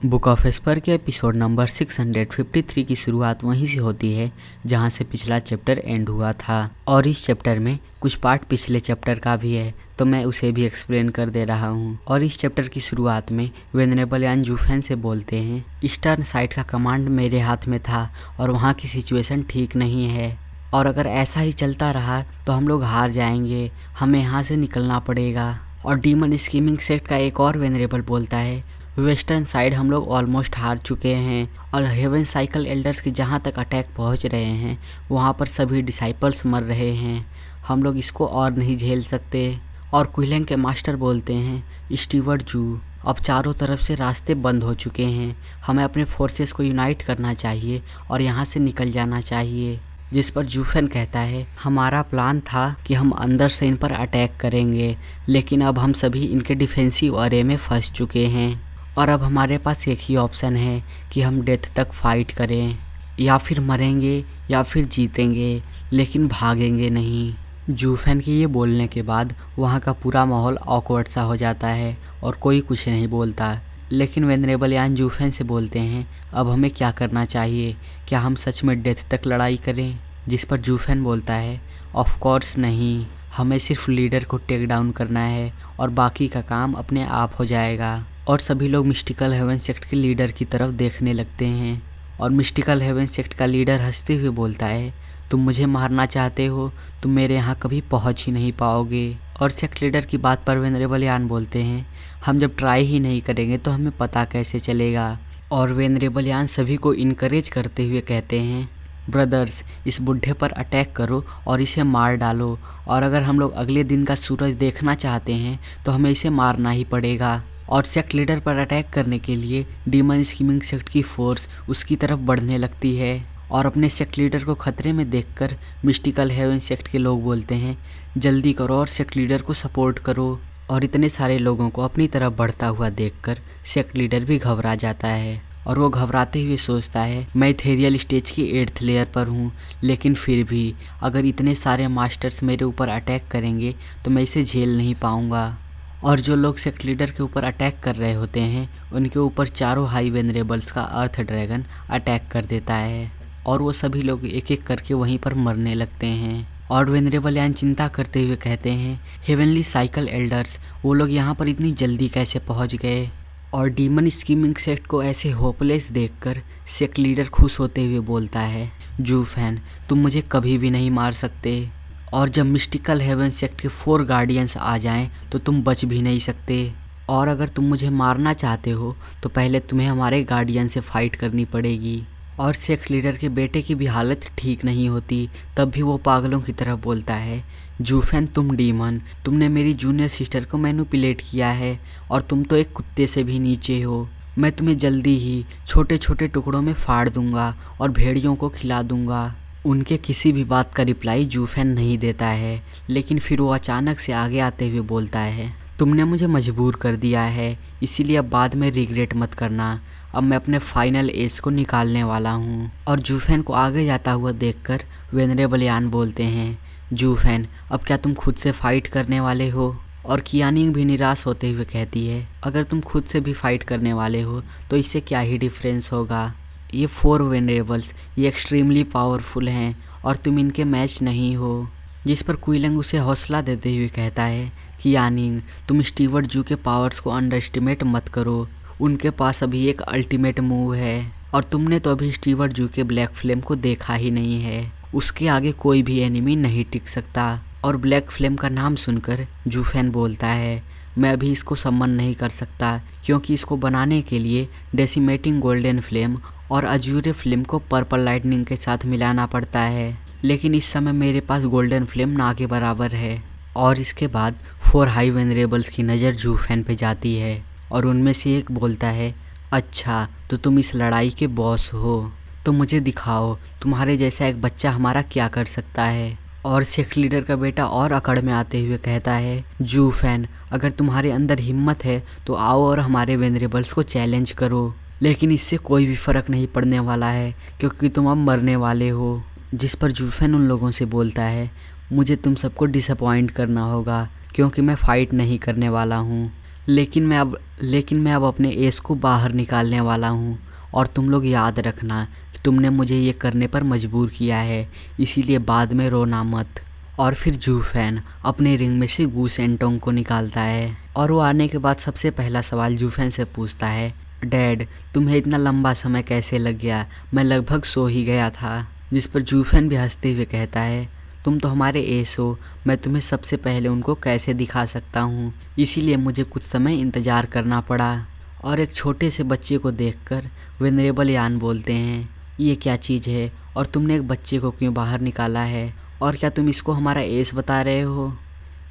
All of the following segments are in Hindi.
बुक ऑफ एस्पर के एपिसोड नंबर 653 की शुरुआत वहीं से होती है जहां से पिछला चैप्टर एंड हुआ था। और इस चैप्टर में कुछ पार्ट पिछले चैप्टर का भी है, तो मैं उसे भी एक्सप्लेन कर दे रहा हूं। और इस चैप्टर की शुरुआत में वेनरेबल यान जूफेन से बोलते हैं, ईस्टर्न साइड का कमांड मेरे हाथ में था और वहाँ की सिचुएशन ठीक नहीं है, और अगर ऐसा ही चलता रहा तो हम लोग हार जाएंगे, हमें यहाँ से निकलना पड़ेगा। और डीमन स्कीमिंग सेक्ट का एक और वेनरेबल बोलता है, वेस्टर्न साइड हम लोग ऑलमोस्ट हार चुके हैं और हेवन साइकिल एल्डर्स के जहाँ तक अटैक पहुँच रहे हैं वहाँ पर सभी डिसाइपल्स मर रहे हैं, हम लोग इसको और नहीं झेल सकते। और क्विलेंग के मास्टर बोलते हैं, स्टीवर्ड जू अब चारों तरफ से रास्ते बंद हो चुके हैं, हमें अपने फोर्सेस को यूनाइट करना चाहिए और यहाँ से निकल जाना चाहिए। जिस पर जूफेन कहता है, हमारा प्लान था कि हम अंदर से इन पर अटैक करेंगे, लेकिन अब हम सभी इनके डिफेंसिव एरिया में फंस चुके हैं और अब हमारे पास एक ही ऑप्शन है कि हम डेथ तक फाइट करें, या फिर मरेंगे या फिर जीतेंगे, लेकिन भागेंगे नहीं। जूफेन के ये बोलने के बाद वहाँ का पूरा माहौल ऑकवर्ड सा हो जाता है और कोई कुछ नहीं बोलता। लेकिन वेनरेबल यान जूफेन से बोलते हैं, अब हमें क्या करना चाहिए, क्या हम सच में डेथ तक लड़ाई करें? जिस पर जूफेन बोलता है, ऑफ कोर्स नहीं, हमें सिर्फ लीडर को टेक डाउन करना है और बाकी का काम अपने आप हो जाएगा। और सभी लोग मिस्टिकल हेवन सेक्ट के लीडर की तरफ देखने लगते हैं और मिस्टिकल हेवन सेक्ट का लीडर हंसते हुए बोलता है, तुम मुझे मारना चाहते हो, तुम मेरे यहाँ कभी पहुँच ही नहीं पाओगे। और सेक्ट लीडर की बात पर वेनरेबल यान बोलते हैं, हम जब ट्राई ही नहीं करेंगे तो हमें पता कैसे चलेगा। और वेनरेबल यान सभी को इनकरेज करते हुए कहते हैं, ब्रदर्स इस बुढ़े पर अटैक करो और इसे मार डालो, और अगर हम लोग अगले दिन का सूरज देखना चाहते हैं तो हमें इसे मारना ही पड़ेगा। और सेक्ट लीडर पर अटैक करने के लिए डीमन स्कीमिंग सेक्ट की फोर्स उसकी तरफ बढ़ने लगती है और अपने सेक्ट लीडर को खतरे में देखकर मिस्टिकल हेवन सेक्ट के लोग बोलते हैं, जल्दी करो और सेक्ट लीडर को सपोर्ट करो। और इतने सारे लोगों को अपनी तरफ बढ़ता हुआ देखकर सेक्ट लीडर भी घबरा जाता है और वो घबराते हुए सोचता है, मैं इथेरियल स्टेज की 8th लेयर पर हूँ, लेकिन फिर भी अगर इतने सारे मास्टर्स मेरे ऊपर अटैक करेंगे तो मैं इसे झेल नहीं पाऊँगा। और जो लोग सेक्ट लीडर के ऊपर अटैक कर रहे होते हैं उनके ऊपर चारों हाई वेनरेबल्स का अर्थ ड्रैगन अटैक कर देता है और वो सभी लोग एक एक करके वहीं पर मरने लगते हैं। और वेनरेबल यान चिंता करते हुए कहते हैं, हेवनली साइकिल एल्डर्स वो लोग यहाँ पर इतनी जल्दी कैसे पहुँच गए? और डीमन स्कीमिंग सेक्ट को ऐसे होपलेस देखकर सेक्ट लीडर खुश होते हुए बोलता है, जूफेन तुम मुझे कभी भी नहीं मार सकते, और जब मिस्टिकल हेवन सेक्ट के 4 गार्डियंस आ जाएं तो तुम बच भी नहीं सकते, और अगर तुम मुझे मारना चाहते हो तो पहले तुम्हें हमारे गार्डियन से फाइट करनी पड़ेगी। और सेक्ट लीडर के बेटे की भी हालत ठीक नहीं होती, तब भी वो पागलों की तरह बोलता है, जूफेन तुम डीमन, तुमने मेरी जूनियर सिस्टर को मैनिपुलेट किया है और तुम तो एक कुत्ते से भी नीचे हो, मैं तुम्हें जल्दी ही छोटे छोटे टुकड़ों में फाड़ दूंगा और भेड़ियों को खिला दूंगा। उनके किसी भी बात का रिप्लाई जूफेन नहीं देता है, लेकिन फिर वो अचानक से आगे आते हुए बोलता है, तुमने मुझे मजबूर कर दिया है, इसीलिए अब बाद में रिग्रेट मत करना, अब मैं अपने फाइनल एज को निकालने वाला हूँ। और जूफेन को आगे जाता हुआ देखकर वेनरेबल यान बोलते हैं, जूफेन अब क्या तुम खुद से फाइट करने वाले हो? और कियानिंग भी निराश होते हुए कहती है, अगर तुम खुद से भी फाइट करने वाले हो तो इससे क्या ही डिफरेंस होगा, ये 4 वेनरेबल्स ये एक्सट्रीमली पावरफुल हैं और तुम इनके मैच नहीं हो। जिस पर क्विलेंग उसे हौसला देते हुए कहता है कि यानिंग तुम स्टीवर्ड जू के पावर्स को अंडर एस्टिमेट मत करो, उनके पास अभी एक अल्टीमेट मूव है और तुमने तो अभी स्टीवर्ड जू के ब्लैक फ्लेम को देखा ही नहीं है, उसके आगे कोई भी एनिमी नहीं टिक सकता। और ब्लैक फ्लेम का नाम सुनकर जूफेन बोलता है, मैं अभी इसको समन नहीं कर सकता क्योंकि इसको बनाने के लिए डेसिमेटिंग गोल्डन फ्लेम और अज्यूरे फ्लेम को पर्पल लाइटनिंग के साथ मिलाना पड़ता है, लेकिन इस समय मेरे पास गोल्डन फ्लेम ना के बराबर है। और इसके बाद 4 हाई वेनरेबल्स की नज़र जूफेन पे जाती है और उनमें से एक बोलता है, अच्छा तो तुम इस लड़ाई के बॉस हो, तो मुझे दिखाओ तुम्हारे जैसा एक बच्चा हमारा क्या कर सकता है। और सेक्ट लीडर का बेटा और अकड़ में आते हुए कहता है, जूफेन अगर तुम्हारे अंदर हिम्मत है तो आओ और हमारे वेनरेबल्स को चैलेंज करो, लेकिन इससे कोई भी फ़र्क नहीं पड़ने वाला है क्योंकि तुम अब मरने वाले हो। जिस पर जूफेन उन लोगों से बोलता है, मुझे तुम सबको डिसअपॉइंट करना होगा क्योंकि मैं फ़ाइट नहीं करने वाला हूँ, लेकिन मैं अब अपने एस को बाहर निकालने वाला हूँ और तुम लोग याद रखना कि तुमने मुझे ये करने पर मजबूर किया है, इसीलिए बाद में रोना मत। और फिर जूफेन अपने रिंग में से गू सेंटोंग को निकालता है और वो आने के बाद सबसे पहला सवाल जूफेन से पूछता है, डैड तुम्हें इतना लंबा समय कैसे लग गया, मैं लगभग सो ही गया था। जिस पर जूफेन भी हंसते हुए कहता है, तुम तो हमारे एस हो, मैं तुम्हें सबसे पहले उनको कैसे दिखा सकता हूँ, इसीलिए मुझे कुछ समय इंतज़ार करना पड़ा। और एक छोटे से बच्चे को देखकर वेनरेबल यान बोलते हैं, ये क्या चीज़ है और तुमने एक बच्चे को क्यों बाहर निकाला है, और क्या तुम इसको हमारा एस बता रहे हो?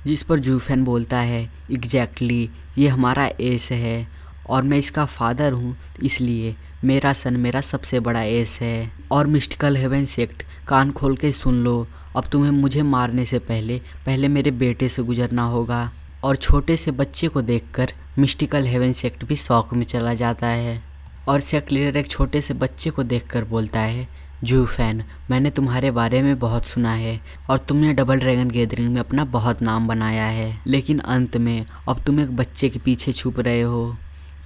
जिस पर जूफेन बोलता है, एग्जैक्टली ये हमारा एस है और मैं इसका फादर हूँ, इसलिए मेरा सन मेरा सबसे बड़ा एस है। और मिस्टिकल हेवन सेक्ट कान खोल के सुन लो, अब तुम्हें मुझे मारने से पहले मेरे बेटे से गुजरना होगा। और छोटे से बच्चे को देखकर मिस्टिकल हेवन सेक्ट भी शौक में चला जाता है और सेक्ट लीडर एक छोटे से बच्चे को देखकर बोलता है, जूफेन मैंने तुम्हारे बारे में बहुत सुना है और तुमने डबल ड्रैगन गैदरिंग में अपना बहुत नाम बनाया है, लेकिन अंत में अब तुम एक बच्चे के पीछे छुप रहे हो।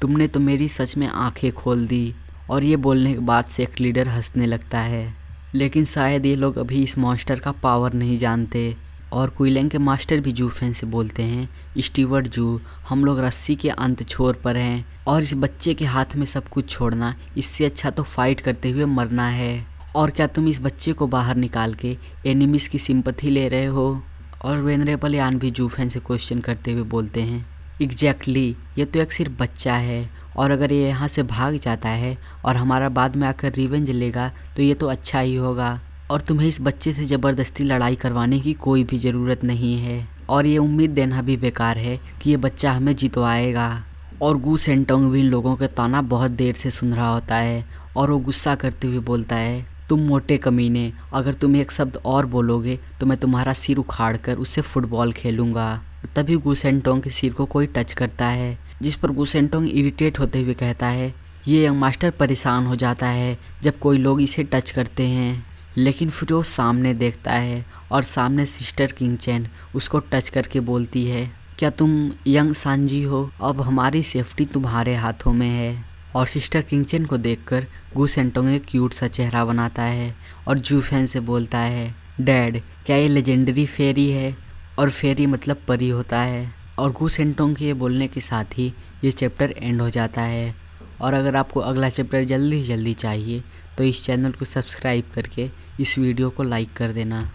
तुमने तो मेरी सच में आंखें खोल दी। और ये बोलने के बाद सेक्ट लीडर हंसने लगता है, लेकिन शायद ये लोग अभी इस मॉन्स्टर का पावर नहीं जानते। और क्विलेंग के मास्टर भी जूफेन से बोलते हैं, स्टीवर्ट जू हम लोग रस्सी के अंत छोर पर हैं और इस बच्चे के हाथ में सब कुछ छोड़ना, इससे अच्छा तो फाइट करते हुए मरना है। और क्या तुम इस बच्चे को बाहर निकाल के एनिमीज की सिंपैथी ले रहे हो? और वेनरेबल यान भी जूफेन से क्वेश्चन करते हुए बोलते हैं, एग्जैक्टली ये तो एक सिर्फ बच्चा है और अगर ये यहाँ से भाग जाता है और हमारा बाद में आकर रिवेंज लेगा तो ये तो अच्छा ही होगा। और तुम्हें इस बच्चे से ज़बरदस्ती लड़ाई करवाने की कोई भी ज़रूरत नहीं है और ये उम्मीद देना भी बेकार है कि ये बच्चा हमें जितवाएगा। और गू सेंटोंग भी इन लोगों के ताना बहुत देर से सुन रहा होता है और वो गुस्सा करते हुए बोलता है, तुम मोटे कमीने, अगर तुम एक शब्द और बोलोगे तो मैं तुम्हारा सिर उखाड़ कर उससे फुटबॉल खेलूँगा। तभी गू सेंटोंग के सिर को कोई टच करता है, जिस पर गू सेंटोंग इरिटेट होते हुए कहता है, ये यंग मास्टर परेशान हो जाता है जब कोई लोग इसे टच करते हैं। लेकिन फिर वो सामने देखता है और सामने सिस्टर किंगचेन उसको टच करके बोलती है, क्या तुम यंग सांजी हो, अब हमारी सेफ्टी तुम्हारे हाथों में है। और सिस्टर किंगचेन को देखकर गू सेंटोंग एक क्यूट सा चेहरा बनाता है और जूफेन से बोलता है, डैड क्या ये लेजेंडरी फेरी है? और फेरी मतलब परी होता है। और गू सेंटोंग के ये बोलने के साथ ही ये चैप्टर एंड हो जाता है। और अगर आपको अगला चैप्टर जल्दी से जल्दी चाहिए तो इस चैनल को सब्सक्राइब करके इस वीडियो को लाइक कर देना।